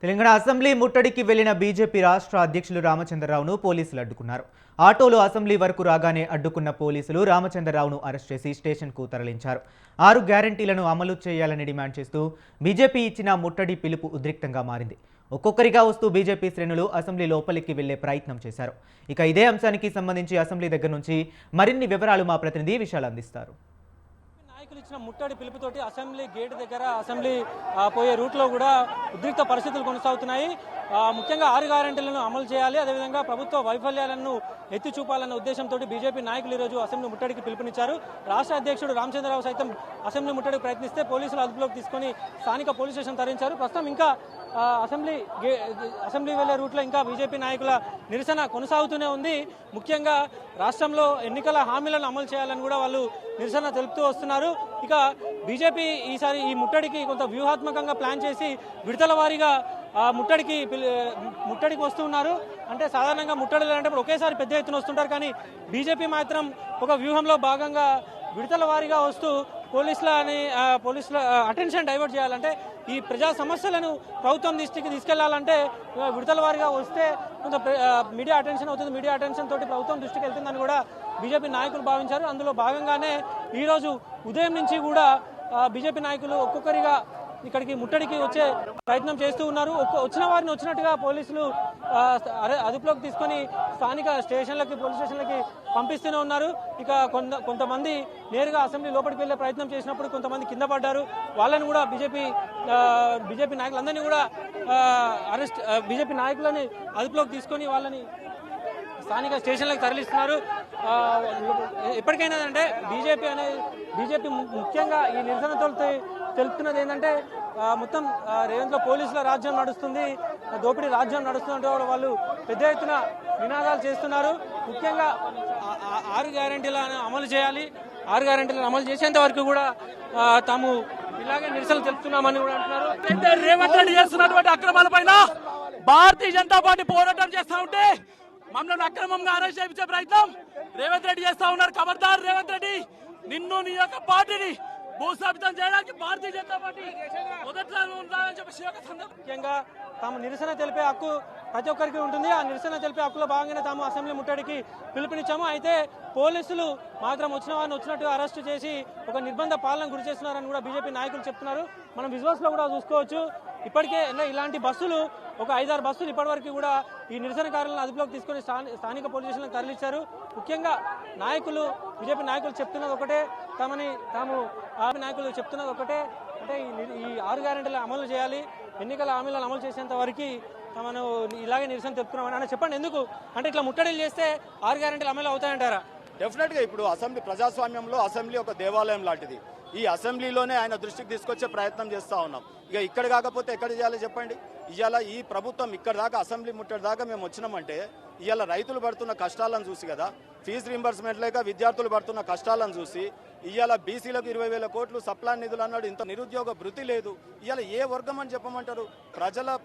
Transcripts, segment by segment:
Telangana assembly ముట్టడికి వెళ్లిన BJP రాష్ట్ర అధ్యక్షులు రామచంద్రరావును పోలీసులు అడ్డుకున్నారు. ఆటోలో అసెంబ్లీ వరకు రాగానే అడ్డుకున్న పోలీసులు రామచంద్రరావును అరెస్ట్ చేసి స్టేషన్కు తరలించారు. 6 గ్యారంటీలను అమలు చేయాలని డిమాండ్ చేస్తూ బీజేపీ ఇచ్చిన ముట్టడి పిలుపు ఉద్రిక్తంగా మారింది. ఒక్కొక్కరిగా వస్తూ బీజేపీ శ్రేణులు అసెంబ్లీ లోపలికి వెళ్లే ప్రయత్నం చేశారు. ఇక ఇదే అంశానికి సంబంధించి అసెంబ్లీ దగ్గర నుంచి మరిన్ని వివరాలు మా ప్రతినిధి విశాల్ అందిస్తారు. నాయకులు ఇచ్చిన ముట్టడి పిలుపుతోటి అసెంబ్లీ గేట్ దగ్గర అసెంబ్లీ పోయే రూట్లో కూడా ఉద్రిక్త పరిస్థితులు కొనసాగుతున్నాయి. ముఖ్యంగా 6 గ్యారెంటీలను అమలు చేయాలి, అదేవిధంగా ప్రభుత్వ వైఫల్యాలను ఎత్తి చూపాలన్న ఉద్దేశంతో బీజేపీ నాయకులు ఈరోజు అసెంబ్లీ ముట్టడికి పిలుపునిచ్చారు. రాష్ట్ర అధ్యక్షుడు రామచంద్రరావు సైతం అసెంబ్లీ ముట్టడికి ప్రయత్నిస్తే పోలీసులు అదుపులోకి తీసుకొని స్థానిక పోలీస్ స్టేషన్ తరలించారు. ప్రస్తుతం ఇంకా అసెంబ్లీ వెళ్లే రూట్లో ఇంకా బీజేపీ నాయకుల నిరసన కొనసాగుతూనే ఉంది. ముఖ్యంగా రాష్ట్రంలో ఎన్నికల హామీలను అమలు చేయాలని కూడా వాళ్ళు నిరసన తెలుపుతూ వస్తున్నారు. ఇక బీజేపీ ఈసారి ఈ ముట్టడికి కొంత వ్యూహాత్మకంగా ప్లాన్ చేసి విడతల వారీగా ముట్టడికి వస్తున్నారు. అంటే సాధారణంగా ముట్టడిలు అంటే ఒకేసారి పెద్ద ఎత్తున వస్తుంటారు, కానీ బీజేపీ మాత్రం ఒక వ్యూహంలో భాగంగా విడతల వారీగా వస్తూ పోలీసుల అటెన్షన్ డైవర్ట్ చేయాలంటే ఈ ప్రజా సమస్యలను ప్రభుత్వం దృష్టికి తీసుకెళ్లాలంటే విడతల వారీగా వస్తే కొంత మీడియా అటెన్షన్ అవుతుంది, మీడియా అటెన్షన్ తోటి ప్రభుత్వం దృష్టికి వెళ్తుందని కూడా బీజేపీ నాయకులు భావించారు. అందులో భాగంగానే ఈరోజు ఉదయం నుంచి కూడా బీజేపీ నాయకులు ఒక్కొక్కరిగా ఇక్కడికి ముట్టడికి వచ్చే ప్రయత్నం చేస్తూ ఉన్నారు. వచ్చిన వారిని వచ్చినట్టుగా పోలీసులు అదుపులోకి తీసుకొని స్థానిక పోలీస్ స్టేషన్లకి పంపిస్తూనే ఉన్నారు. ఇక కొంతమంది నేరుగా అసెంబ్లీ లోపలికి వెళ్లే ప్రయత్నం చేసినప్పుడు కొంతమంది కింద పడ్డారు. వాళ్ళని కూడా బీజేపీ నాయకులందరినీ కూడా బీజేపీ నాయకులని అదుపులోకి తీసుకొని వాళ్ళని స్థానిక స్టేషన్లకు తరలిస్తున్నారు. ఎప్పటికైనా అంటే బీజేపీ ముఖ్యంగా ఈ నిరసనతో తెలుపుతున్నది ఏంటంటే మొత్తం రేవంత్లో పోలీసుల రాజ్యం నడుస్తుంది, దోపిడీ రాజ్యం నడుస్తుందంటే వాళ్ళు పెద్ద ఎత్తున నినాదాలు చేస్తున్నారు. ముఖ్యంగా 6 గ్యారెంటీలను అమలు చేయాలి, 6 గ్యారెంటీలను అమలు చేసేంత వరకు కూడా తాము ఇలాగే నిరసనలు తెలుపుతున్నామని కూడా అంటున్నారు. రేవంత్ రెడ్డి చేస్తున్నటువంటి అక్రమాల పైన భారతీయ జనతా పార్టీ పోరాటం చేస్తా ఉంటే మమ్మల్ని అక్రమంగా అరెస్ట్ చేయించే ప్రయత్నం రేవంత్ రెడ్డి చేస్తా ఉన్నారు. ఖబర్దార్ రేవంత్ రెడ్డి, నిన్ను నీ యొక్క పార్టీని భూస్థాపితం చేయడానికి భారతీయ జనతా పార్టీ మొదట్లో ఉండాలని చెప్పి ముఖ్యంగా తాము నిరసన తెలిపే హక్కు ప్రతి ఒక్కరికి ఉంటుంది. ఆ నిరసన తెలిపే హక్కులో భాగంగానే తాము అసెంబ్లీ ముట్టడికి పిలుపునిచ్చాము. అయితే పోలీసులు మాత్రం వచ్చిన వారిని వచ్చినట్టుగా అరెస్టు చేసి ఒక నిర్బంధ పాలన గురి చేస్తున్నారని కూడా బీజేపీ నాయకులు చెప్తున్నారు. మనం విజువల్స్ లో కూడా చూసుకోవచ్చు. ఇప్పటికే ఇలాంటి బస్సులు ఒక 5-6 బస్సులు ఇప్పటివరకు కూడా ఈ నిరసనకారులను అదుపులోకి తీసుకొని స్థానిక పోలీస్ స్టేషన్లకు తరలించారు. ముఖ్యంగా బీజేపీ నాయకులు చెప్తున్నది ఒకటే, నాయకులు చెప్తున్నది ఒకటే, అంటే ఈ 6 గ్యారెంటీలను అమలు చేయాలి, ఎన్నికల హామీలను అమలు చేసేంత వరకు మనం ఇలాగే నిరసన తెలుపుతున్నామని. అంటే చెప్పండి, ఎందుకు అంటే ఇట్లా ముట్టడిలు చేస్తే 6 గ్యారెంటీలు అమలు అవుతాయంటారా? డెఫినెట్గా ఇప్పుడు అసెంబ్లీ ప్రజాస్వామ్యంలో అసెంబ్లీ ఒక దేవాలయం లాంటిది. ఈ అసెంబ్లీలోనే ఆయన దృష్టికి తీసుకొచ్చే ప్రయత్నం చేస్తూ ఉన్నాం. ఇక ఇక్కడ కాకపోతే ఎక్కడ చేయాలో చెప్పండి. ఇవాళ ఈ ప్రభుత్వం ఇక్కడ దాకా అసెంబ్లీ ముట్టడి దాకా మేము వచ్చినామంటే ఇవాళ రైతులు పడుతున్న కష్టాలను చూసి కదా, ఫీజు రీంబర్స్మెంట్ లేక విద్యార్థులు పడుతున్న కష్టాలను చూసి, ఇవాళ బీసీలకు 20,000 కోట్లు సప్లాన్ నిధులు అన్నాడు, ఇంత నిరుద్యోగ భృతి లేదు. ఇవాళ ఏ వర్గం అని చెప్పమంటారు? ప్రజా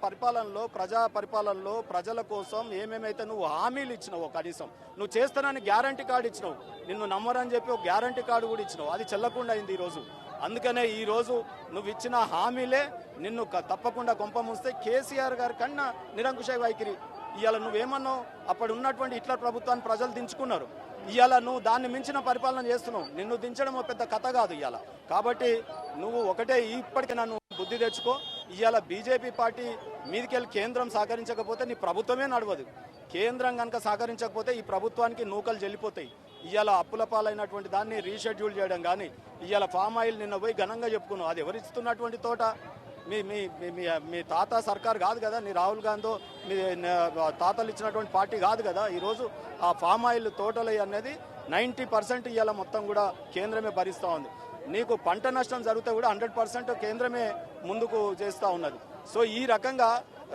పరిపాలనలో ప్రజల కోసం ఏమేమైతే నువ్వు హామీలు ఇచ్చినావు, కనీసం నువ్వు చేస్తానని గ్యారంటీ కార్డు ఇచ్చినావు, నిన్ను నమ్మరని చెప్పి ఒక గ్యారంటీ కార్డు కూడా ఇచ్చినావు, అది చెల్లకుండా అయింది ఈరోజు. అందుకనే ఈరోజు నువ్వు ఇచ్చిన హామీలే నిన్ను తప్పకుండా కొంపముస్తే కేసీఆర్ గారి కన్నా నిరంకుశ వైఖరి. ఇవాళ నువ్వేమన్నావు, అప్పుడు ఉన్నటువంటి హిట్లర్ ప్రభుత్వాన్ని ప్రజలు దించుకున్నారు. ఇవాళ నువ్వు దాన్ని మించిన పరిపాలన చేస్తున్నావు. నిన్ను దించడం పెద్ద కథ కాదు ఇవాళ. కాబట్టి నువ్వు ఒకటే, ఇప్పటికీ నన్ను బుద్ధి తెచ్చుకో. ఇవాళ బీజేపీ పార్టీ మీదికెళ్ళి కేంద్రం సహకరించకపోతే నీ ప్రభుత్వమే నడవదు. కేంద్రం కనుక సహకరించకపోతే ఈ ప్రభుత్వానికి నూకలు చెల్లిపోతాయి. ఇవాళ అప్పుల పాలైనటువంటి దాన్ని రీషెడ్యూల్ చేయడం కానీ, ఇవాళ ఫామ్ ఆయిల్ నిన్న పోయి ఘనంగా చెప్పుకున్నావు. అది ఎవరిస్తున్నటువంటి తోట? మీ తాత సర్కార్ కాదు కదా, నీ రాహుల్ గాంధీ మీ తాతలు ఇచ్చినటువంటి పార్టీ కాదు కదా. ఈరోజు ఆ ఫామ్ ఆయిల్ తోటలు అనేది 90% ఇవాళ మొత్తం కూడా కేంద్రమే భరిస్తూ ఉంది. నీకు పంట నష్టం జరిగితే కూడా 100% కేంద్రమే ముందుకు చేస్తూ ఉన్నది. సో ఈ రకంగా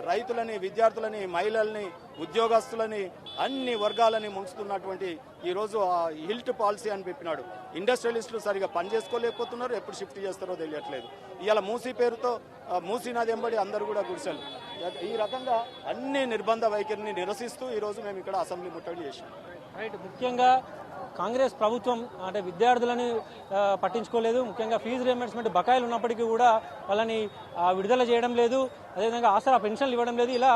రైతులని, విద్యార్థులని, మహిళల్ని, ఉద్యోగస్తులని, అన్ని వర్గాలని ముంచుతున్నటువంటి ఈరోజు ఆ హిల్ట్ పాలసీ అని చెప్పినాడు. ఇండస్ట్రియలిస్టులు సరిగా పని చేసుకోలేకపోతున్నారు, ఎప్పుడు షిఫ్ట్ చేస్తారో తెలియట్లేదు. ఇవాళ మూసీ పేరుతో మూసీ నది వెంబడి అందరూ కూడా గుడిసెలు. ఈ రకంగా అన్ని నిర్బంధ వైఖరిని నిరసిస్తూ ఈరోజు మేము ఇక్కడ అసెంబ్లీ ముట్టడి చేశాం. రైట్. ముఖ్యంగా కాంగ్రెస్ ప్రభుత్వం అంటే విద్యార్థులని పట్టించుకోలేదు. ముఖ్యంగా ఫీజు రియంబర్స్మెంట్ బకాయిలు ఉన్నప్పటికీ కూడా వాళ్ళని విడుదల చేయడం లేదు. అదేవిధంగా ఆసరా పెన్షన్లు ఇవ్వడం లేదు. ఇలా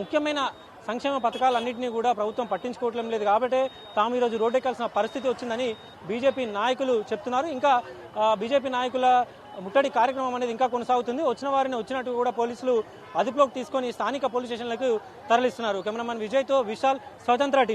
ముఖ్యమైన సంక్షేమ పథకాలన్నింటినీ కూడా ప్రభుత్వం పట్టించుకోవట్లేదు లేదు. కాబట్టి తాము ఈరోజు రోడ్డెక్కాల్సిన పరిస్థితి వచ్చిందని బీజేపీ నాయకులు చెప్తున్నారు. ఇంకా బీజేపీ నాయకుల ముట్టడి కార్యక్రమం అనేది ఇంకా కొనసాగుతుంది. వచ్చిన వారిని వచ్చినట్టు కూడా పోలీసులు అదుపులోకి తీసుకొని స్థానిక పోలీస్ స్టేషన్లకు తరలిస్తున్నారు. కెమెరామెన్ విజయ్తో విశాల్, స్వతంత్ర టీవీ.